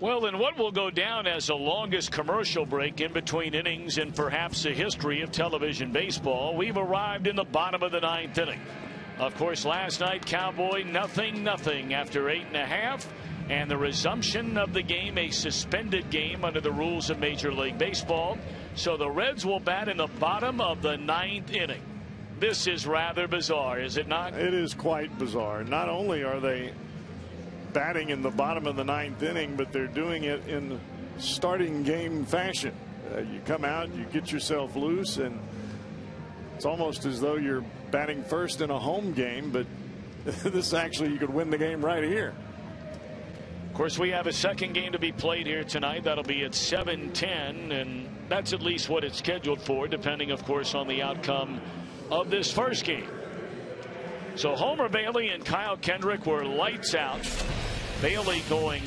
Well, in what will go down as the longest commercial break in between innings in perhaps the history of television baseball, we've arrived in the bottom of the 9th inning. Of course, last night, Cowboy, 0-0 after 8.5. And the resumption of the game, a suspended game under the rules of Major League Baseball. So the Reds will bat in the bottom of the 9th inning. This is rather bizarre, is it not? It is quite bizarre. Not only are they batting in the bottom of the 9th inning, but they're doing it in starting game fashion. You come out, you get yourself loose, and it's almost as though you're batting first in a home game, but this actually, you could win the game right here. Of course, we have a second game to be played here tonight. That'll be at 7:10, and that's at least what it's scheduled for, depending, of course, on the outcome of this first game. So Homer Bailey and Kyle Kendrick were lights out. Bailey going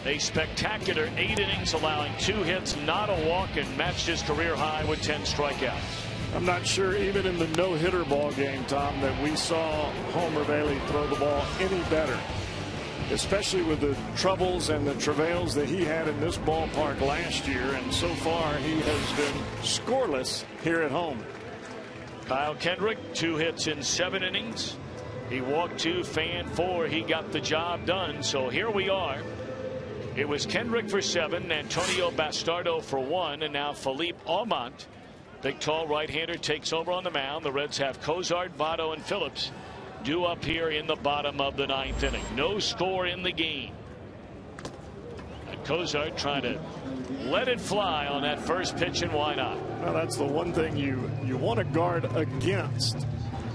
a spectacular 8 innings, allowing 2 hits, not a walk, and matched his career high with 10 strikeouts. I'm not sure, even in the no-hitter ball game, Tom, that we saw Homer Bailey throw the ball any better, especially with the troubles and the travails that he had in this ballpark last year. And so far, he has been scoreless here at home. Kyle Kendrick, 2 hits in 7 innings. He walked 2, fanned 4. He got the job done. So here we are. It was Kendrick for 7, Antonio Bastardo for 1, and now Philippe Aumont, big tall right-hander, takes over on the mound. The Reds have Cozart, Votto, and Phillips due up here in the bottom of the 9th inning. No score in the game. And Cozart trying to let it fly on that first pitch, and why not? Well, that's the one thing you want to guard against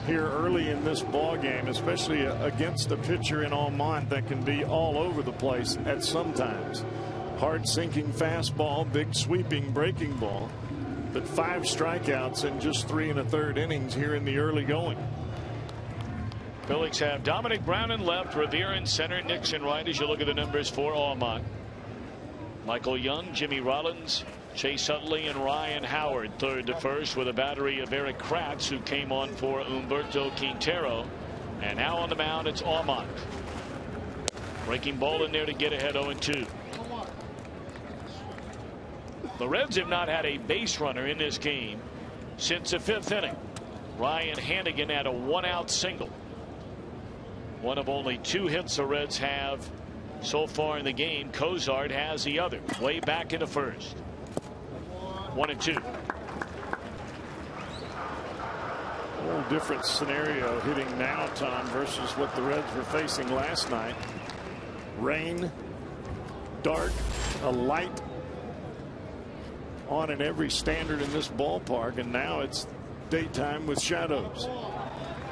here early in this ball game, especially against a pitcher in Aumont that can be all over the place at some times. Hard sinking fastball, big sweeping breaking ball, but 5 strikeouts in just 3 1/3 innings here in the early going. Phillies have Dominic Brown in left, Revere in center, Nixon right as you look at the numbers for Aumont. Michael Young, Jimmy Rollins, Chase Utley, and Ryan Howard third to first, with a battery of Eric Kratz, who came on for Humberto Quintero. And now on the mound, it's Aumont. Breaking ball in there to get ahead 0-2. The Reds have not had a base runner in this game since the 5th inning. Ryan Hannigan had a 1-out single. One of only 2 hits the Reds have so far in the game. Cozart has the other way back in the first. 1-2. A little different scenario hitting now, Tom, versus what the Reds were facing last night. Rain, dark, a light on in every standard in this ballpark, and now it's daytime with shadows.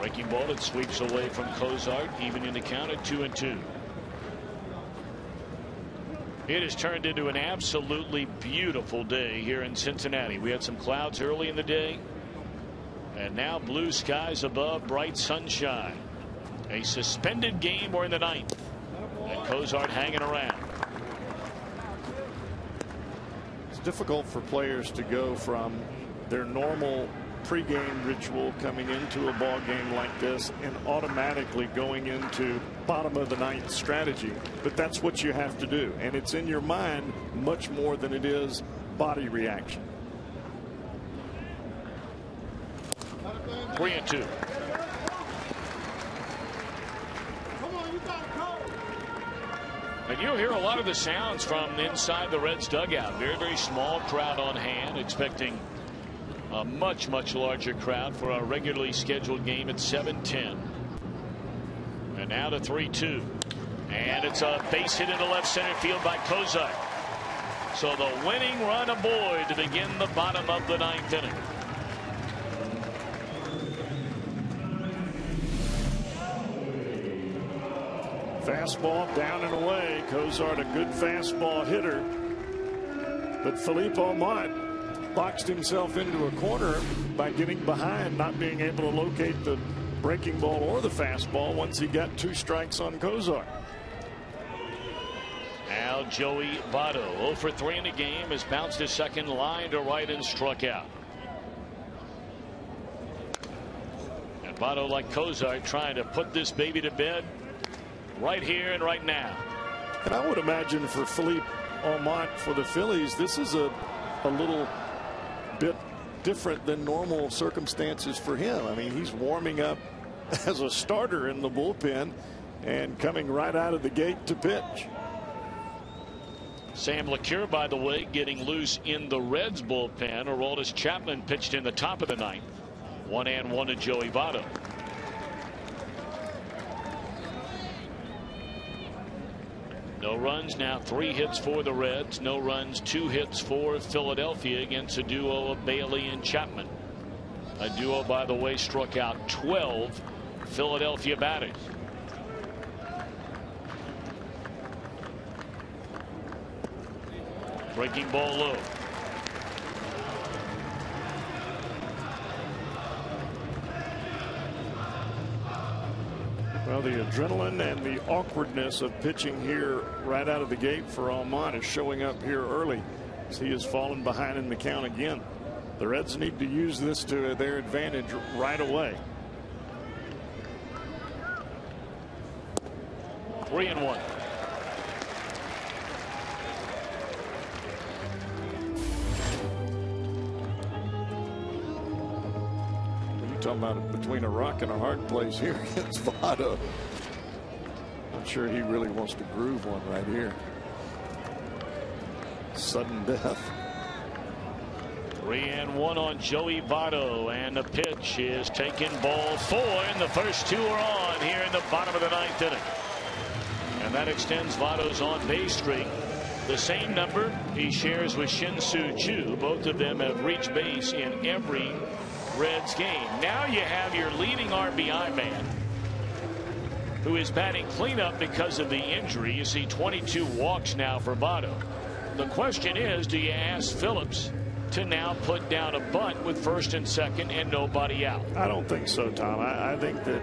Breaking ball, it sweeps away from Cozart, even in the count at 2-2. It has turned into an absolutely beautiful day here in Cincinnati. We had some clouds early in the day, and now blue skies above, bright sunshine. A suspended game. We're in the 9th, and Cozart hanging around. It's difficult for players to go from their normal pregame ritual coming into a ball game like this and automatically going into bottom of the 9th strategy, but that's what you have to do, and it's in your mind much more than it is body reaction. 3-2. And you'll hear a lot of the sounds from inside the Reds dugout. Very, very small crowd on hand, expecting a much, much larger crowd for our regularly scheduled game at 7:10. And now to 3-2. And it's a base hit into left center field by Cozart. So the winning run aboard to begin the bottom of the 9th inning. Fastball down and away. Cozart, a good fastball hitter, but Philippe Aumont boxed himself into a corner by getting behind, not being able to locate the breaking ball or the fastball once he got 2 strikes on Cozart. Now Joey Votto, 0 for 3 in the game, has bounced his second line to right and struck out. And Votto, like Cozart, trying to put this baby to bed right here and right now. And I would imagine for Philippe Almont, for the Phillies, this is a little bit different than normal circumstances for him. I mean, he's warming up as a starter in the bullpen and coming right out of the gate to pitch. Sam LeCure, by the way, getting loose in the Reds bullpen. Aroldis Chapman pitched in the top of the ninth. 1-1 to Joey Votto. No runs now, 3 hits for the Reds. No runs, 2 hits for Philadelphia against a duo of Bailey and Chapman. A duo, by the way, struck out 12 Philadelphia batters. Breaking ball low. Well, the adrenaline and the awkwardness of pitching here right out of the gate for Almont is showing up here early as he has fallen behind in the count again. The Reds need to use this to their advantage right away. 3-1. Talking about between a rock and a hard place here against Votto. I'm sure he really wants to groove one right here. Sudden death. 3-1 on Joey Votto, and the pitch is taken, ball 4, and the first 2 are on here in the bottom of the 9th inning. And that extends Votto's on base streak. The same number he shares with Shin-Soo Choo. Both of them have reached base in every Reds game. Now you have your leading RBI man, who is batting cleanup because of the injury. You see 22 walks now for Votto. The question is, do you ask Phillips to now put down a bunt with first and second and nobody out? I don't think so, Tom. I think that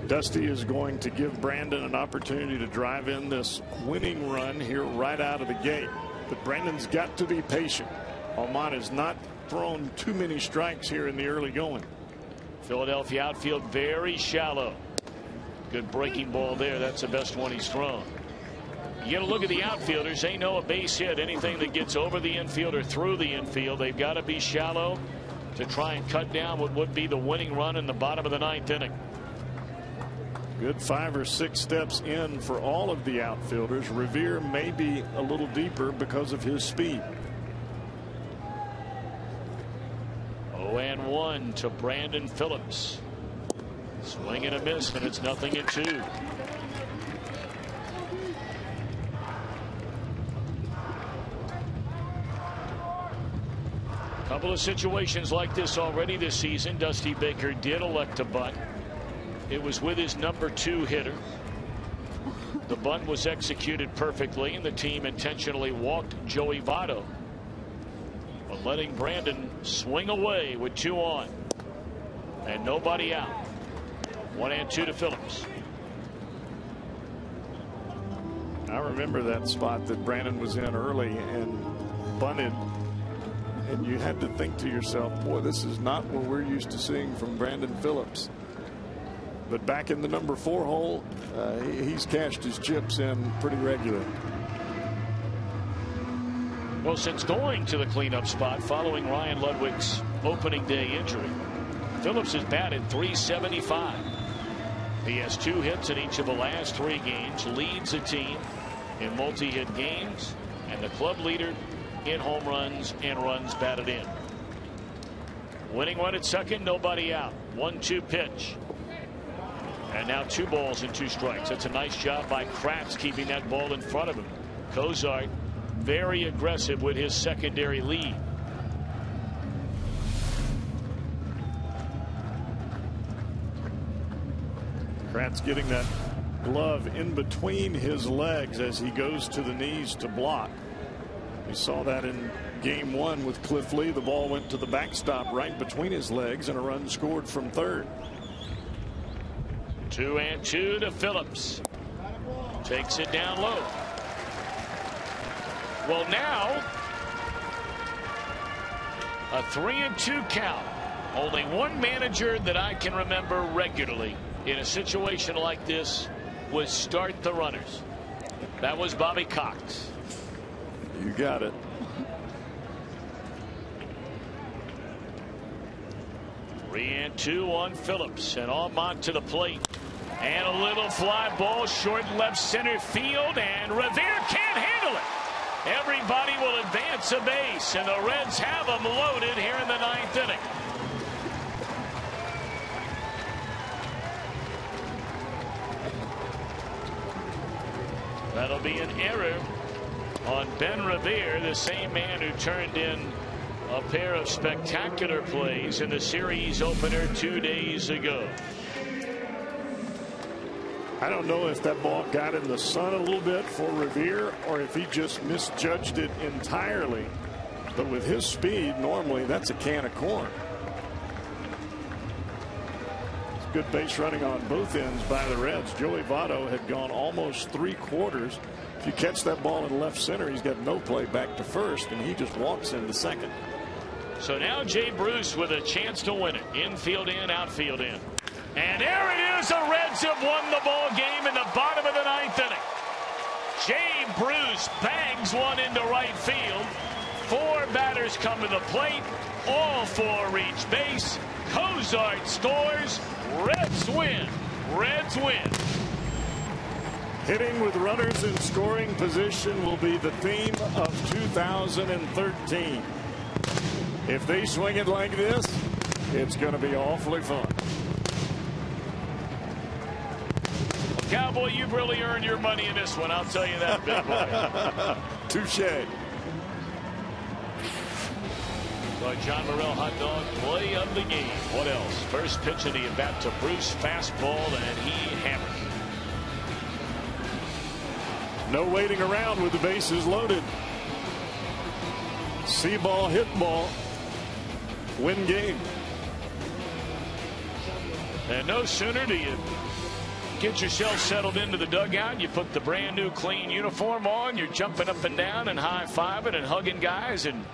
Dusty is going to give Brandon an opportunity to drive in this winning run here right out of the gate. But Brandon's got to be patient. Almont is not thrown too many strikes here in the early going. Philadelphia outfield very shallow. Good breaking ball there. That's the best one he's thrown. You got to look at the outfielders. They know a base hit, anything that gets over the infield or through the infield, they've got to be shallow to try and cut down what would be the winning run in the bottom of the 9th inning. Good 5 or 6 steps in for all of the outfielders. Revere may be a little deeper because of his speed. 0-1 to Brandon Phillips. Swing and a miss, and it's 0-2. Couple of situations like this already this season. Dusty Baker did elect to bunt. It was with his number 2 hitter. The bunt was executed perfectly, and the team intentionally walked Joey Votto, but letting Brandon swing away with 2 on and nobody out. 1-2 to Phillips. I remember that spot that Brandon was in early and bunted, and you had to think to yourself, boy, this is not what we're used to seeing from Brandon Phillips. But back in the number 4 hole, he's cashed his chips in pretty regularly. Well, since going to the cleanup spot following Ryan Ludwig's opening day injury, Phillips has batted .375. He has 2 hits in each of the last 3 games, leads the team in multi-hit games, and the club leader in home runs and runs batted in. Winning run at second, nobody out. 1-2 pitch. And now 2 balls and 2 strikes. That's a nice job by Kratz keeping that ball in front of him. Cozart very aggressive with his secondary lead. Kratz getting that glove in between his legs as he goes to the knees to block. We saw that in game 1 with Cliff Lee. The ball went to the backstop right between his legs, and a run scored from third. 2-2 to Phillips. Takes it down low. Well, now a 3-2 count. Only one manager that I can remember regularly in a situation like this would start the runners. That was Bobby Cox. You got it. Three and two on Phillips, and Almont to the plate. And a little fly ball short left center field, and Revere can't handle it. Everybody will advance a base, and the Reds have them loaded here in the ninth inning. That'll be an error on Ben Revere, the same man who turned in a pair of spectacular plays in the series opener 2 days ago. I don't know if that ball got in the sun a little bit for Revere or if he just misjudged it entirely. But with his speed, normally that's a can of corn. It's good base running on both ends by the Reds. Joey Votto had gone almost 3/4. If you catch that ball in left center, he's got no play back to first, and he just walks into second. So now Jay Bruce with a chance to win it. Infield in, outfield in. And there it is. The Reds have won the ball game in the bottom of the ninth inning. Jay Bruce bangs one into right field. 4 batters come to the plate. All 4 reach base. Cozart scores. Reds win. Reds win. Hitting with runners in scoring position will be the theme of 2013. If they swing it like this, it's going to be awfully fun. Cowboy, you've really earned your money in this one. I'll tell you that, big boy. Touche. So John Morrell, hot dog play of the game. What else? First pitch of the at bat to Bruce, fastball, and he hammers. No waiting around with the bases loaded. See ball, hit ball. Win game. And no sooner do you get yourself settled into the dugout, you put the brand new clean uniform on, you're jumping up and down and high-fiving and hugging guys, and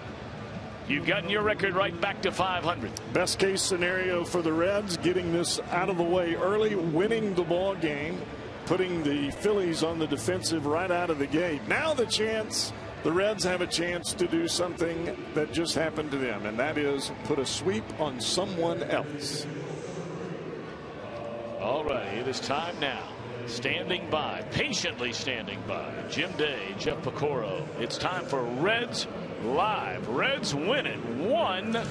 you've gotten your record right back to 500. Best case scenario for the Reds, getting this out of the way early, winning the ball game, putting the Phillies on the defensive right out of the gate. Now the Reds have a chance to do something that just happened to them, and that is put a sweep on someone else. All right, it is time now. Standing by, patiently standing by, Jim Day, Jeff Pecoro. It's time for Reds Live. Reds win it 1-0.